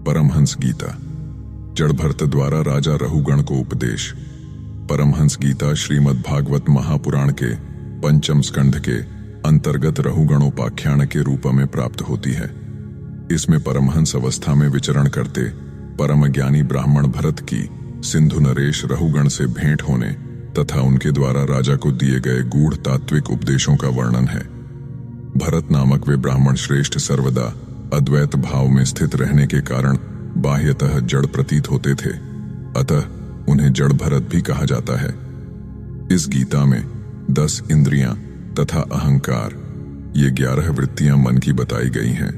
परमहंस गीता। जड़भरत द्वारा राजा रहुगण को उपदेश। परमहंस गीता श्रीमद् भागवत महापुराण के पंचम स्कंध के अंतर्गत रहुगणोपाख्यान के रूप में प्राप्त होती है। इसमें परमहंस अवस्था में विचरण करते परम ज्ञानी ब्राह्मण भरत की सिंधु नरेश रहुगण से भेंट होने तथा उनके द्वारा राजा को दिए गए गूढ़ तात्विक उपदेशों का वर्णन है। भरत नामक वे ब्राह्मण श्रेष्ठ सर्वदा अद्वैत भाव में स्थित रहने के कारण बाह्यतः जड़ प्रतीत होते थे, अतः उन्हें जड़ भरत भी कहा जाता है। इस गीता में 10 इंद्रियां तथा अहंकार, ये 11 वृत्तियां मन की बताई गई हैं,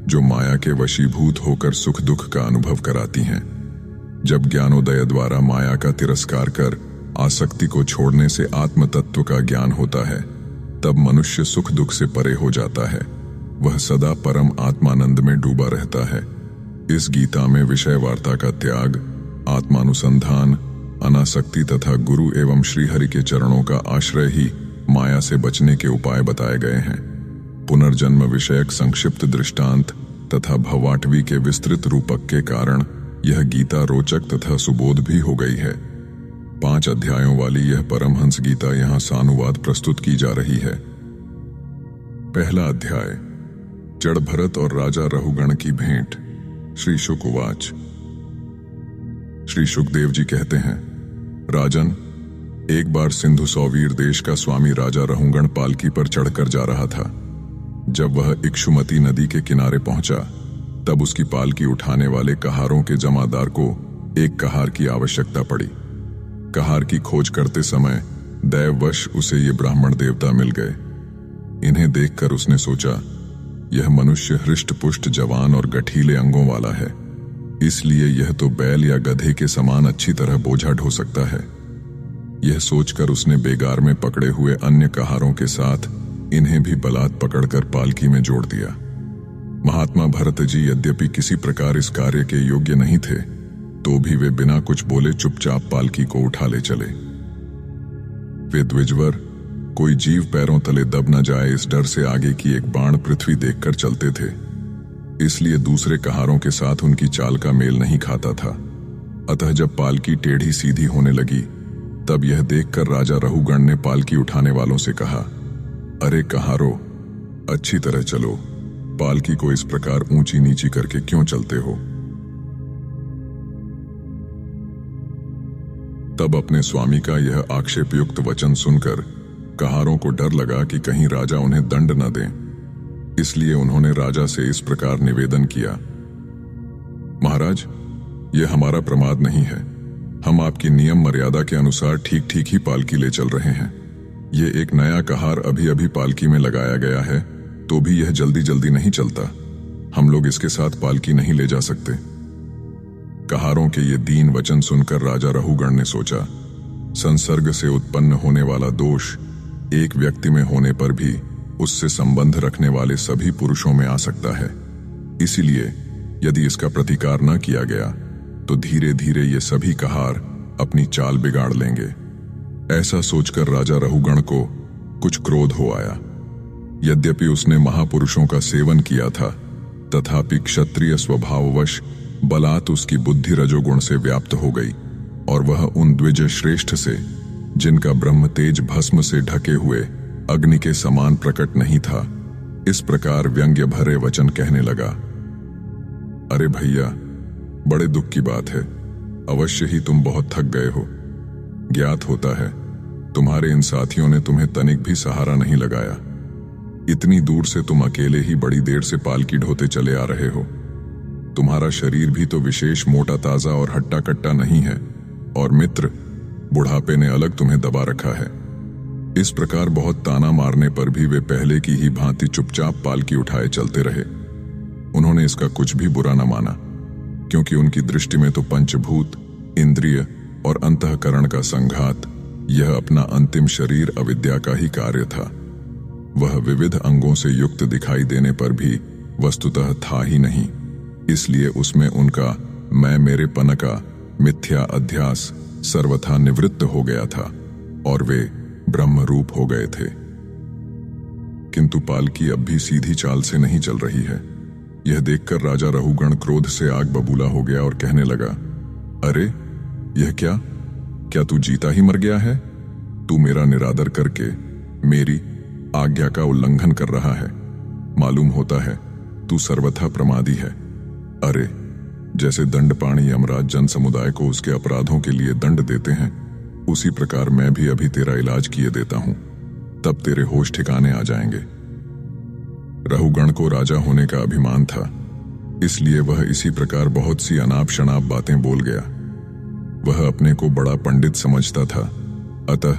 जो माया के वशीभूत होकर सुख दुख का अनुभव कराती हैं। जब ज्ञानोदय द्वारा माया का तिरस्कार कर आसक्ति को छोड़ने से आत्म तत्व का ज्ञान होता है, तब मनुष्य सुख दुख से परे हो जाता है। वह सदा परम आत्मानंद में डूबा रहता है। इस गीता में विषय वार्ता का त्याग, आत्मानुसंधान, अनासक्ति तथा गुरु एवं श्रीहरि के चरणों का आश्रय ही माया से बचने के उपाय बताए गए हैं। पुनर्जन्म विषयक संक्षिप्त दृष्टांत तथा भवाटवी के विस्तृत रूपक के कारण यह गीता रोचक तथा सुबोध भी हो गई है। 5 अध्यायों वाली यह परमहंस गीता यहाँ सानुवाद प्रस्तुत की जा रही है। पहला अध्याय, जड़ भरत और राजा रहुगण की भेंट। श्री शुक उवाच। श्री शुकदेव जी कहते हैं, राजन, एक बार सिंधु सौवीर देश का स्वामी राजा रहुगण पालकी पर चढ़कर जा रहा था। जब वह इक्षुमती नदी के किनारे पहुंचा, तब उसकी पालकी उठाने वाले कहारों के जमादार को एक कहार की आवश्यकता पड़ी। कहार की खोज करते समय दैववश उसे ये ब्राह्मण देवता मिल गए। इन्हें देखकर उसने सोचा, यह मनुष्य हृष्ट पुष्ट जवान और गठीले अंगों वाला है, इसलिए यह तो बैल या गधे के समान अच्छी तरह बोझा ढो सकता है। यह सोचकर उसने बेगार में पकड़े हुए अन्य कहारों के साथ इन्हें भी बलात् पकड़कर पालकी में जोड़ दिया। महात्मा भरत जी यद्यपि किसी प्रकार इस कार्य के योग्य नहीं थे, तो भी वे बिना कुछ बोले चुपचाप पालकी को उठा ले चले। वे द्विजवर कोई जीव पैरों तले दब न जाए, इस डर से आगे की एक बाण पृथ्वी देखकर चलते थे, इसलिए दूसरे कहारों के साथ उनकी चाल का मेल नहीं खाता था। अतः जब पालकी टेढ़ी सीधी होने लगी, तब यह देखकर राजा रहुगण ने पालकी उठाने वालों से कहा, अरे कहारो, अच्छी तरह चलो, पालकी को इस प्रकार ऊंची नीची करके क्यों चलते हो। तब अपने स्वामी का यह आक्षेपयुक्त वचन सुनकर कहारों को डर लगा कि कहीं राजा उन्हें दंड न दें, इसलिए उन्होंने राजा से इस प्रकार निवेदन किया, महाराज, यह हमारा प्रमाद नहीं है। हम आपकी नियम मर्यादा के अनुसार ठीक ठीक ही पालकी ले चल रहे हैं। ये एक नया कहार अभी अभी पालकी में लगाया गया है, तो भी यह जल्दी जल्दी नहीं चलता। हम लोग इसके साथ पालकी नहीं ले जा सकते। कहारों के ये दीन वचन सुनकर राजा रहुगण ने सोचा, संसर्ग से उत्पन्न होने वाला दोष एक व्यक्ति में होने पर भी उससे संबंध रखने वाले सभी पुरुषों में आ सकता है। इसीलिए यदि इसका प्रतिकार न किया गया, तो धीरे धीरे ये सभी कहार अपनी चाल बिगाड़ लेंगे। ऐसा सोचकर राजा रहुगण को कुछ क्रोध हो आया। यद्यपि उसने महापुरुषों का सेवन किया था, तथापि क्षत्रिय स्वभाववश बलात् उसकी बुद्धि रजोगुण से व्याप्त हो गई और वह उन द्विज श्रेष्ठ से, जिनका ब्रह्म तेज भस्म से ढके हुए अग्नि के समान प्रकट नहीं था, इस प्रकार व्यंग्य भरे वचन कहने लगा, अरे भैया, बड़े दुख की बात है। अवश्य ही तुम बहुत थक गए हो। ज्ञात होता है तुम्हारे इन साथियों ने तुम्हें तनिक भी सहारा नहीं लगाया। इतनी दूर से तुम अकेले ही बड़ी देर से पालकी ढोते चले आ रहे हो। तुम्हारा शरीर भी तो विशेष मोटा ताजा और हट्टा कट्टा नहीं है, और मित्र बुढ़ापे ने अलग तुम्हें दबा रखा है। इस प्रकार बहुत ताना मारने पर भी वे पहले की ही भांति चुपचाप पालकी उठाए चलते रहे। उन्होंने इसका कुछ भी बुरा न माना, क्योंकि उनकी दृष्टि में तो पंचभूत, इंद्रिय और अंतःकरण का संघात, यह अपना अंतिम शरीर अविद्या का ही कार्य था। वह विविध अंगों से युक्त दिखाई देने पर भी वस्तुतः था ही नहीं, इसलिए उसमें उनका मैं मेरेपन का मिथ्या अध्यास सर्वथा निवृत्त हो गया था और वे ब्रह्म रूप हो गए थे। किंतु पालकी अब भी सीधी चाल से नहीं चल रही है। यह देखकर राजा रहुगण क्रोध से आग बबूला हो गया और कहने लगा, अरे यह क्या तू जीता ही मर गया है? तू मेरा निरादर करके मेरी आज्ञा का उल्लंघन कर रहा है। मालूम होता है तू सर्वथा प्रमादी है। अरे जैसे दंडपाणी यमराज जन समुदाय को उसके अपराधों के लिए दंड देते हैं, उसी प्रकार मैं भी अभी तेरा इलाज किए देता हूं, तब तेरे होश ठिकाने आ जाएंगे। रहुगण को राजा होने का अभिमान था, इसलिए वह इसी प्रकार बहुत सी अनाप शनाप बातें बोल गया। वह अपने को बड़ा पंडित समझता था, अतः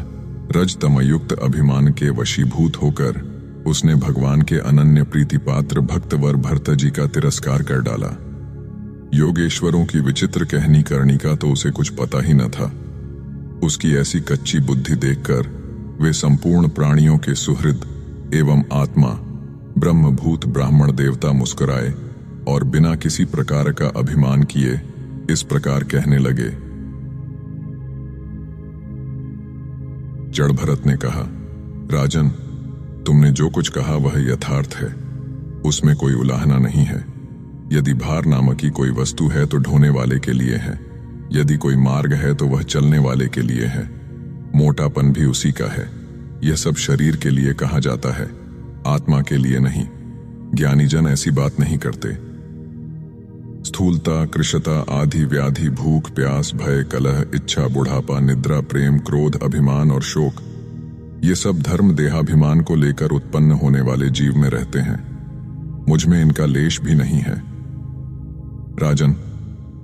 रजतमयुक्त अभिमान के वशीभूत होकर उसने भगवान के अनन्य प्रीति पात्र भक्तवर भर्तजी का तिरस्कार कर डाला। योगेश्वरों की विचित्र कहनी करनी का तो उसे कुछ पता ही न था। उसकी ऐसी कच्ची बुद्धि देखकर वे संपूर्ण प्राणियों के सुहृद एवं आत्मा ब्रह्मभूत ब्राह्मण देवता मुस्कुराए और बिना किसी प्रकार का अभिमान किए इस प्रकार कहने लगे। जड़भरत ने कहा, राजन, तुमने जो कुछ कहा वह यथार्थ है, उसमें कोई उलाहना नहीं है। यदि भार नामक की कोई वस्तु है तो ढोने वाले के लिए है, यदि कोई मार्ग है तो वह चलने वाले के लिए है। मोटापन भी उसी का है। यह सब शरीर के लिए कहा जाता है, आत्मा के लिए नहीं। ज्ञानीजन ऐसी बात नहीं करते। स्थूलता, कृशता, आदि व्याधि, भूख, प्यास, भय, कलह, इच्छा, बुढ़ापा, निद्रा, प्रेम, क्रोध, अभिमान और शोक, ये सब धर्म देहाभिमान को लेकर उत्पन्न होने वाले जीव में रहते हैं। मुझ में इनका लेश भी नहीं है। राजन,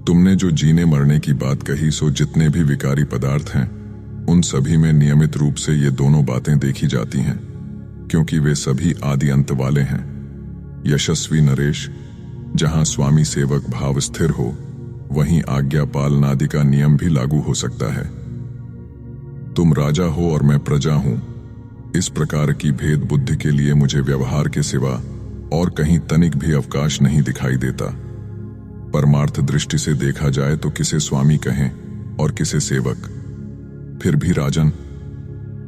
तुमने जो जीने मरने की बात कही, सो जितने भी विकारी पदार्थ हैं उन सभी में नियमित रूप से ये दोनों बातें देखी जाती हैं, क्योंकि वे सभी आदि अंत वाले हैं। यशस्वी नरेश, जहां स्वामी सेवक भाव स्थिर हो, वहीं आज्ञा पालनादि का नियम भी लागू हो सकता है। तुम राजा हो और मैं प्रजा हूं, इस प्रकार की भेद बुद्धि के लिए मुझे व्यवहार के सिवा और कहीं तनिक भी अवकाश नहीं दिखाई देता। परमार्थ दृष्टि से देखा जाए तो किसे स्वामी कहें और किसे सेवक। फिर भी राजन,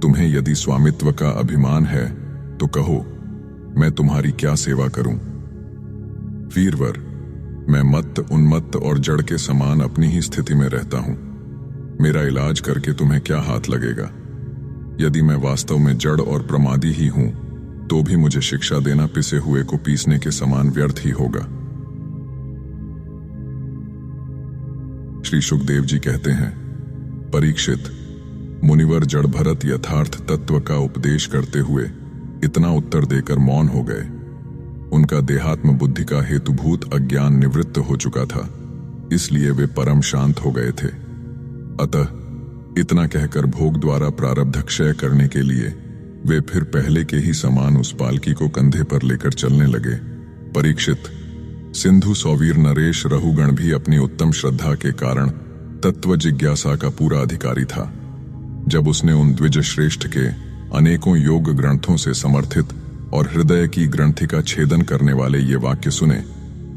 तुम्हें यदि स्वामित्व का अभिमान है तो कहो, मैं तुम्हारी क्या सेवा करूं? वीरवर, मैं मत्त, उन्मत्त और जड़ के समान अपनी ही स्थिति में रहता हूं। मेरा इलाज करके तुम्हें क्या हाथ लगेगा? यदि मैं वास्तव में जड़ और प्रमादी ही हूं, तो भी मुझे शिक्षा देना पिसे हुए को पीसने के समान व्यर्थ ही होगा। श्री सुखदेव जी कहते हैं, परीक्षित, मुनिवर जड़भरत यथार्थ तत्व का उपदेश करते हुए इतना उत्तर देकर मौन हो गए। उनका देहात्म बुद्धि का हेतुभूत अज्ञान निवृत्त हो चुका था, इसलिए वे परम शांत हो गए थे। अतः इतना कहकर भोग द्वारा प्रारब्ध क्षय करने के लिए वे फिर पहले के ही समान उस पालकी को कंधे पर लेकर चलने लगे। परीक्षित, सिंधु सौवीर नरेश रहुगण भी अपनी उत्तम श्रद्धा के कारण तत्व जिज्ञासा का पूरा अधिकारी था। जब उसने उन द्विज श्रेष्ठ के अनेकों योग ग्रंथों से समर्थित और हृदय की ग्रंथि का छेदन करने वाले ये वाक्य सुने,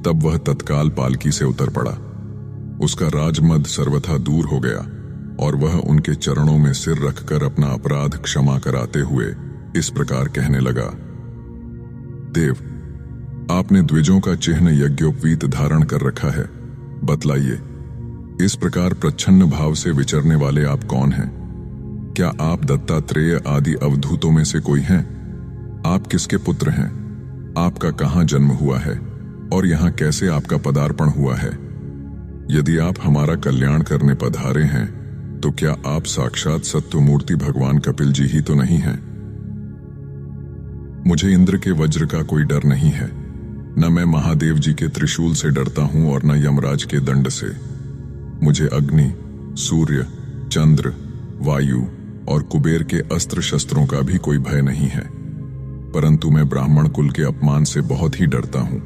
तब वह तत्काल पालकी से उतर पड़ा। उसका राजमद सर्वथा दूर हो गया और वह उनके चरणों में सिर रखकर अपना अपराध क्षमा कराते हुए इस प्रकार कहने लगा, देव, आपने द्विजों का चिन्ह यज्ञोपवीत धारण कर रखा है, बतलाइए, इस प्रकार प्रच्छन्न भाव से विचरने वाले आप कौन हैं? क्या आप दत्तात्रेय आदि अवधूतों में से कोई हैं? आप किसके पुत्र हैं? आपका कहां जन्म हुआ है और यहां कैसे आपका पदार्पण हुआ है? यदि आप हमारा कल्याण करने पधारे हैं तो क्या आप साक्षात सत्वमूर्ति भगवान कपिल जी ही तो नहीं हैं? मुझे इंद्र के वज्र का कोई डर नहीं है, न मैं महादेव जी के त्रिशूल से डरता हूं और न यमराज के दंड से। मुझे अग्नि, सूर्य, चंद्र, वायु और कुबेर के अस्त्र शस्त्रों का भी कोई भय नहीं है, परंतु मैं ब्राह्मण कुल के अपमान से बहुत ही डरता हूं।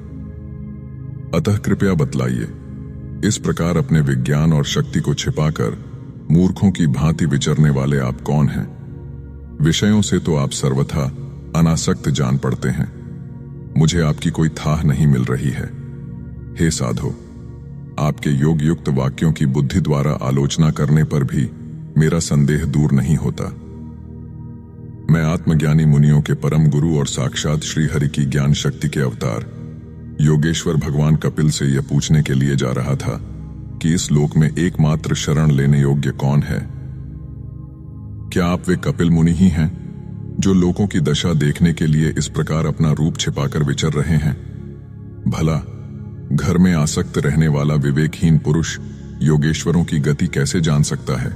अतः कृपया बतलाइए, इस प्रकार अपने विज्ञान और शक्ति को छिपाकर मूर्खों की भांति विचरने वाले आप कौन हैं? विषयों से तो आप सर्वथा अनासक्त जान पड़ते हैं। मुझे आपकी कोई थाह नहीं मिल रही है। हे साधो, आपके योग युक्त वाक्यों की बुद्धि द्वारा आलोचना करने पर भी मेरा संदेह दूर नहीं होता। मैं आत्मज्ञानी मुनियों के परम गुरु और साक्षात श्री हरि की ज्ञान शक्ति के अवतार योगेश्वर भगवान कपिल से यह पूछने के लिए जा रहा था कि इस लोक में एकमात्र शरण लेने योग्य कौन है। क्या आप वे कपिल मुनि ही हैं जो लोगों की दशा देखने के लिए इस प्रकार अपना रूप छिपाकर विचर रहे हैं? भला घर में आसक्त रहने वाला विवेकहीन पुरुष योगेश्वरों की गति कैसे जान सकता है?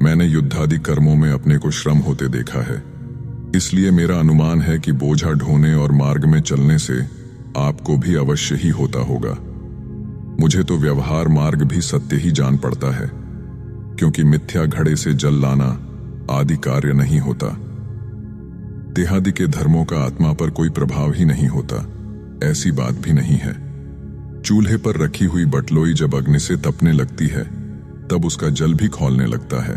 मैंने युद्धादि कर्मों में अपने को श्रम होते देखा है, इसलिए मेरा अनुमान है कि बोझा ढोने और मार्ग में चलने से आपको भी अवश्य ही होता होगा। मुझे तो व्यवहार मार्ग भी सत्य ही जान पड़ता है, क्योंकि मिथ्या घड़े से जल लाना आदि कार्य नहीं होता। देहादि के धर्मों का आत्मा पर कोई प्रभाव ही नहीं होता, ऐसी बात भी नहीं है। चूल्हे पर रखी हुई बटलोई जब अग्नि से तपने लगती है तब उसका जल भी खौलने लगता है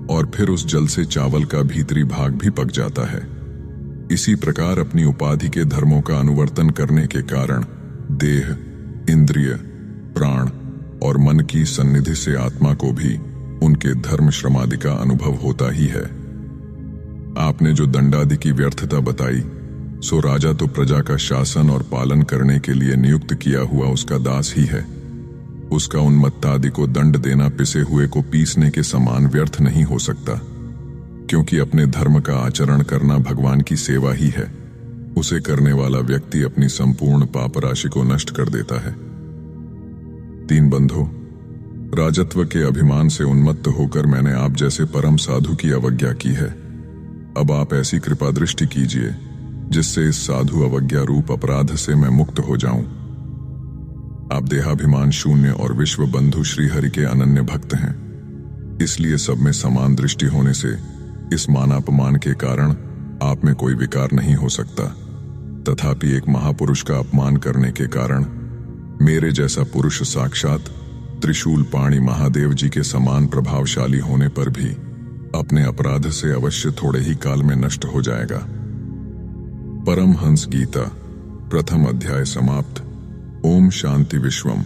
और फिर उस जल से चावल का भीतरी भाग भी पक जाता है। इसी प्रकार अपनी उपाधि के धर्मों का अनुवर्तन करने के कारण देह, इंद्रिय, प्राण और मन की सन्निधि से आत्मा को भी उनके धर्म श्रमादि का अनुभव होता ही है। आपने जो दंडादि की व्यर्थता बताई, सो राजा तो प्रजा का शासन और पालन करने के लिए नियुक्त किया हुआ उसका दास ही है। उसका उन्मत्तादि को दंड देना पिसे हुए को पीसने के समान व्यर्थ नहीं हो सकता, क्योंकि अपने धर्म का आचरण करना भगवान की सेवा ही है। उसे करने वाला व्यक्ति अपनी संपूर्ण पाप राशि को नष्ट कर देता है। तीन बंधो, राजत्व के अभिमान से उन्मत्त होकर मैंने आप जैसे परम साधु की अवज्ञा की है। अब आप ऐसी कृपा दृष्टि कीजिए जिससे इस साधु अवज्ञा रूप अपराध से मैं मुक्त हो जाऊं। आप देहाभिमान शून्य और विश्व बंधु श्रीहरि के अनन्य भक्त हैं, इसलिए सब में समान दृष्टि होने से इस मानापमान के कारण आप में कोई विकार नहीं हो सकता। तथापि एक महापुरुष का अपमान करने के कारण मेरे जैसा पुरुष साक्षात त्रिशूल पाणी महादेव जी के समान प्रभावशाली होने पर भी अपने अपराध से अवश्य थोड़े ही काल में नष्ट हो जाएगा। परमहंस गीता प्रथम अध्याय समाप्त। ओम शांति विश्वम।